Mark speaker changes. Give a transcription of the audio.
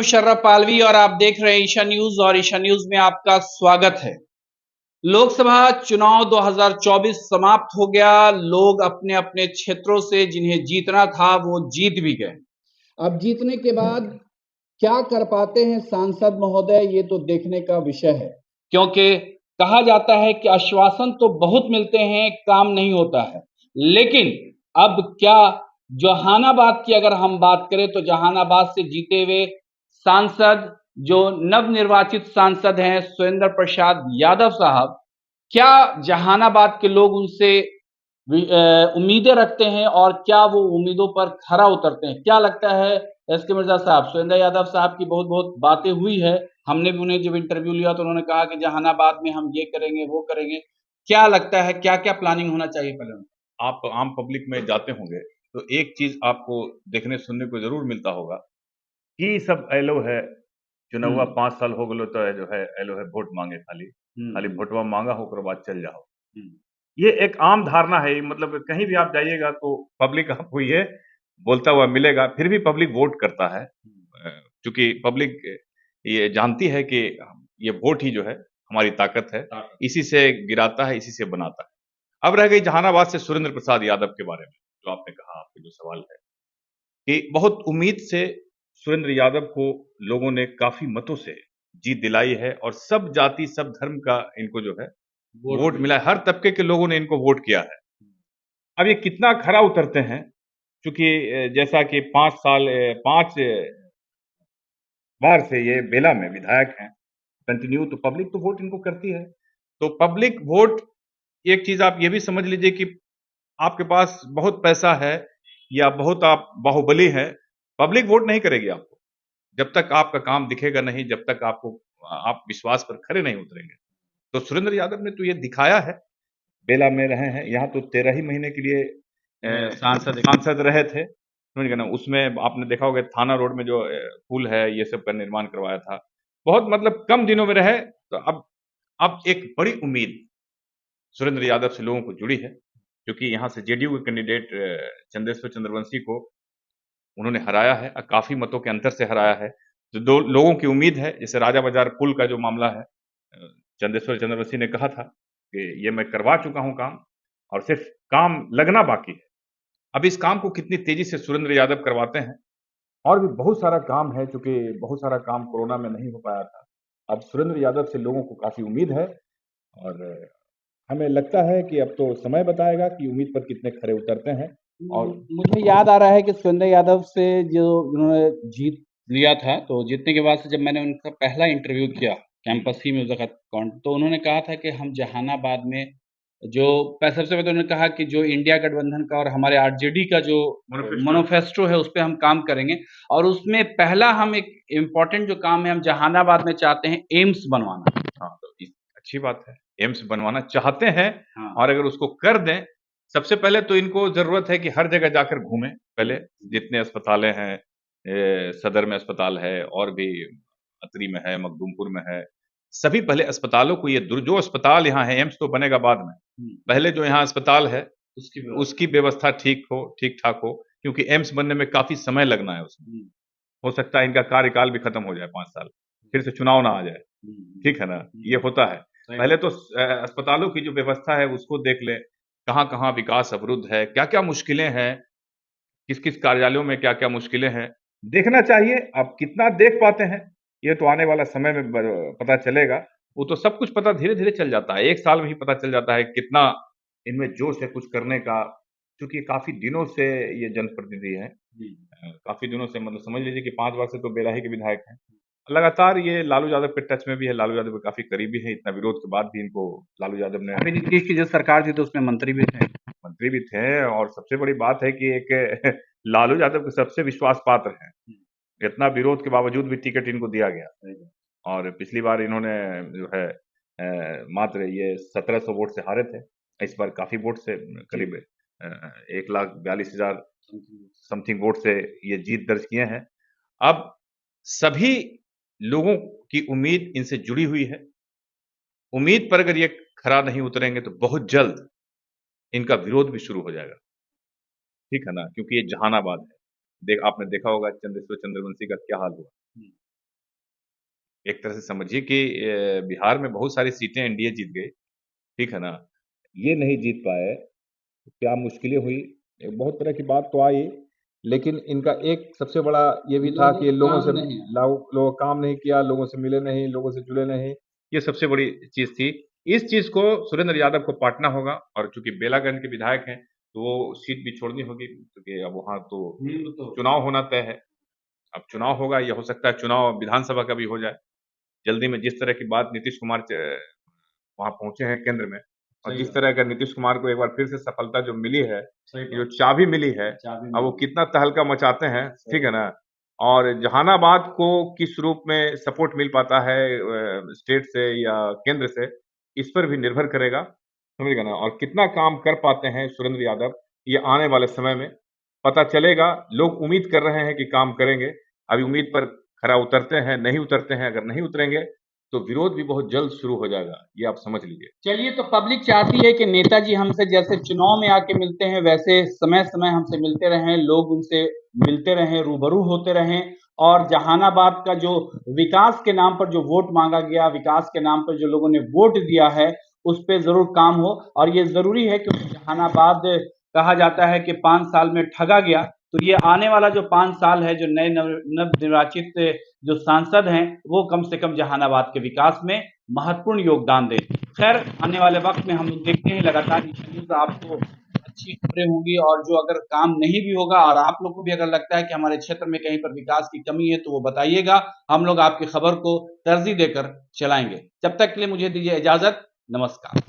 Speaker 1: मुशर्रफ पालवी और आप देख रहे हैं ईशा न्यूज और ईशा न्यूज में आपका स्वागत है। लोकसभा चुनाव 2024 समाप्त हो गया। लोग अपने अपने क्षेत्रों से जिन्हें जीतना था वो जीत भी गए। अब जीतने के बाद क्या कर पाते हैं सांसद महोदय, ये तो देखने का विषय है, क्योंकि कहा जाता है कि आश्वासन तो बहुत मिलते हैं, काम नहीं होता है। लेकिन अब क्या, जहानाबाद की अगर हम बात करें तो जहानाबाद से जीते हुए सांसद, जो नवनिर्वाचित सांसद हैं सुरेंद्र प्रसाद यादव साहब, क्या जहानाबाद के लोग उनसे उम्मीदें रखते हैं और क्या वो उम्मीदों पर खरा उतरते हैं? क्या लगता है एस के मिर्जा साहब? सुरेंद्र यादव साहब की बहुत बहुत बातें हुई है, हमने भी उन्हें जब इंटरव्यू लिया तो उन्होंने कहा कि जहानाबाद में हम ये करेंगे वो करेंगे। क्या लगता है क्या क्या प्लानिंग होना चाहिए पहले?
Speaker 2: आप आम पब्लिक में जाते होंगे तो एक चीज आपको देखने सुनने को जरूर मिलता होगा कि सब एलो है चुनावा 5 साल हो गलो तो जो है एलो है वोट मांगे खाली खाली वोटवा मांगा होकर बाद चल जाओ। ये एक आम धारणा है, मतलब कहीं भी आप जाइएगा तो पब्लिक आपको ये बोलता हुआ मिलेगा, फिर भी पब्लिक वोट करता है क्योंकि पब्लिक ये जानती है कि ये वोट ही जो है हमारी ताकत है, इसी से गिराता है, इसी से बनाता है। अब रह गई जहानाबाद से सुरेंद्र प्रसाद यादव के बारे में, जो आपने कहा, आपके जो सवाल है कि बहुत उम्मीद से सुरेंद्र यादव को लोगों ने काफी मतों से जीत दिलाई है और सब जाति सब धर्म का इनको जो है वोट मिला है, हर तबके के लोगों ने इनको वोट किया है। अब ये कितना खरा उतरते हैं, क्योंकि जैसा कि 5 साल 5 बार से ये बेला में विधायक हैं कंटिन्यू, तो पब्लिक तो वोट इनको करती है। तो पब्लिक वोट, एक चीज आप ये भी समझ लीजिए कि आपके पास बहुत पैसा है या बहुत आप बाहुबली हैं, पब्लिक वोट नहीं करेगी आपको जब तक आपका काम दिखेगा नहीं, जब तक आपको आप विश्वास पर खरे नहीं उतरेंगे। तो सुरेंद्र यादव ने तो ये दिखाया है, बेला में रहे हैं, यहाँ तो 13 ही महीने के लिए सांसद रहे थे, समझ गए ना। उसमें आपने देखा होगा थाना रोड में जो पुल है ये सब का निर्माण करवाया था, बहुत मतलब कम दिनों में रहे। तो अब एक बड़ी उम्मीद सुरेंद्र यादव से लोगों को जुड़ी है, क्योंकि यहाँ से जेडीयू के कैंडिडेट चंदेश्वर चंद्रवंशी को उन्होंने हराया है, काफी मतों के अंतर से हराया है। तो दो लोगों की उम्मीद है, जैसे राजा बाजार पुल का जो मामला है, चंदेश्वर चंद्रवंशी ने कहा था कि ये मैं करवा चुका हूं काम और सिर्फ काम लगना बाकी है। अब इस काम को कितनी तेजी से सुरेंद्र यादव करवाते हैं, और भी बहुत सारा काम है, क्योंकि बहुत सारा काम कोरोना में नहीं हो पाया था। अब सुरेंद्र यादव से लोगों को काफी उम्मीद है और हमें लगता है कि अब तो समय बताएगा कि उम्मीद पर कितने खरे उतरते हैं। और
Speaker 1: मुझे याद आ रहा है कि सुरेंद्र यादव से जो उन्होंने जीत लिया था, तो जीतने के बाद से जब मैंने उनका पहला इंटरव्यू किया कैंपस ही में उस वक्त, तो उन्होंने कहा था कि हम जहानाबाद में जो सबसे पहले उन्होंने कहा कि जो इंडिया गठबंधन का और हमारे आरजेडी का जो मैनिफेस्टो है उस पर हम काम करेंगे, और उसमें पहला हम एक इम्पोर्टेंट जो काम है, हम जहानाबाद में चाहते हैं एम्स बनवाना।
Speaker 2: हाँ, तो अच्छी बात है, एम्स बनवाना चाहते हैं।
Speaker 1: हाँ।
Speaker 2: और अगर उसको कर दें, सबसे पहले तो इनको जरूरत है कि हर जगह जाकर घूमें पहले, जितने अस्पतालें हैं, सदर में अस्पताल है और भी अतरी में है, मखदूमपुर में है, सभी पहले अस्पतालों को, ये जो अस्पताल यहाँ है, एम्स तो बनेगा बाद में, पहले जो यहाँ अस्पताल है उसकी व्यवस्था ठीक ठाक हो, क्योंकि एम्स बनने में काफी समय लगना है उसमें। हो सकता है इनका कार्यकाल भी खत्म हो जाए 5 साल, फिर से चुनाव ना आ जाए, ठीक है ना, ये होता है। पहले तो अस्पतालों की जो व्यवस्था है उसको देख ले, कहाँ कहाँ विकास अवरुद्ध है, क्या क्या मुश्किलें हैं, किस किस कार्यालयों में क्या क्या मुश्किलें हैं, देखना चाहिए। अब कितना देख पाते हैं ये तो आने वाला समय में पता चलेगा। वो तो सब कुछ पता धीरे धीरे चल जाता है, 1 साल में ही पता चल जाता है कितना इनमें जोश है कुछ करने का, क्योंकि काफी दिनों से ये जनप्रतिनिधि है, काफी दिनों से, मतलब समझ लीजिए कि 5 वर्ष से तो बेलाही के विधायक हैं। लगातार ये लालू यादव के टच में भी है, लालू यादव के काफी करीबी है, इतना विरोध के बाद भी इनको लालू यादव ने,
Speaker 1: अभी नीतीश की जो सरकार थी तो उसमें मंत्री भी थे।
Speaker 2: और सबसे बड़ी बात है कि एक लालू यादव के सबसे विश्वास पात्र हैं, इतना विरोध के बावजूद भी टिकट इनको दिया गया। और पिछली बार इन्होंने जो है मात्र ये 1700 वोट से हारे थे, इस बार काफी वोट से, करीब 1,42,000 समथिंग वोट से ये जीत दर्ज किए हैं। अब सभी लोगों की उम्मीद इनसे जुड़ी हुई है, उम्मीद पर अगर ये खरा नहीं उतरेंगे तो बहुत जल्द इनका विरोध भी शुरू हो जाएगा, ठीक है ना, क्योंकि ये जहानाबाद है। आपने देखा होगा चंद्रशेखर चंद्रवंशी का क्या हाल हुआ, एक तरह से समझिए कि बिहार में बहुत सारी सीटें एनडीए जीत गई, ठीक है ना? ये नहीं जीत पाए, क्या मुश्किलें हुई, बहुत तरह की बात तो आई, लेकिन इनका एक सबसे बड़ा ये भी था कि लोगों से लोगों काम नहीं किया, लोगों से मिले नहीं, लोगों से जुड़े नहीं, ये सबसे बड़ी चीज़ थी। इस चीज़ को सुरेंद्र यादव को पाटना होगा और चूँकि बेलागंज के विधायक हैं, तो वो सीट भी छोड़नी होगी क्योंकि अब वहाँ तो चुनाव होना तय है। अब चुनाव होगा, ये हो सकता है चुनाव विधानसभा का भी हो जाए। जल्दी में जिस तरह की बात नीतीश कुमार वहाँ पहुँचे हैं केंद्र में और जिस तरह का नीतीश कुमार को एक बार फिर से सफलता जो मिली है, जो चाबी मिली है, अब वो कितना तहलका मचाते हैं, ठीक है ना? और जहानाबाद को किस रूप में सपोर्ट मिल पाता है स्टेट से या केंद्र से, इस पर भी निर्भर करेगा, समझ गए ना? और कितना काम कर पाते हैं सुरेंद्र यादव, ये आने वाले समय में पता चलेगा। लोग उम्मीद कर रहे हैं कि काम करेंगे, अभी उम्मीद पर खरा उतरते हैं, नहीं उतरते हैं, अगर नहीं उतरेंगे तो विरोध भी बहुत जल्द शुरू हो जाएगा, ये आप समझ लीजिए।
Speaker 1: चलिए, तो पब्लिक चाहती है कि नेताजी हमसे जैसे चुनाव में आके मिलते हैं वैसे समय समय हमसे मिलते रहें, लोग उनसे मिलते रहें, रूबरू होते रहें और जहानाबाद का जो विकास के नाम पर जो वोट मांगा गया, विकास के नाम पर जो लोगों ने वोट दिया है, उस पर जरूर काम हो। और ये जरूरी है क्योंकि जहानाबाद कहा जाता है कि 5 साल में ठगा गया, तो ये आने वाला जो 5 साल है, जो नए नव निर्वाचित जो सांसद हैं, वो कम से कम जहानाबाद के विकास में महत्वपूर्ण योगदान दें। खैर, आने वाले वक्त में हम लोग देखते हैं लगातार न्यूज़ आपको अच्छी खबरें होंगी, और जो अगर काम नहीं भी होगा और आप लोग को भी अगर लगता है कि हमारे क्षेत्र में कहीं पर विकास की कमी है तो वो बताइएगा, हम लोग आपकी खबर को तरजीह देकर चलाएंगे। जब तक के लिए मुझे दीजिए इजाजत, नमस्कार।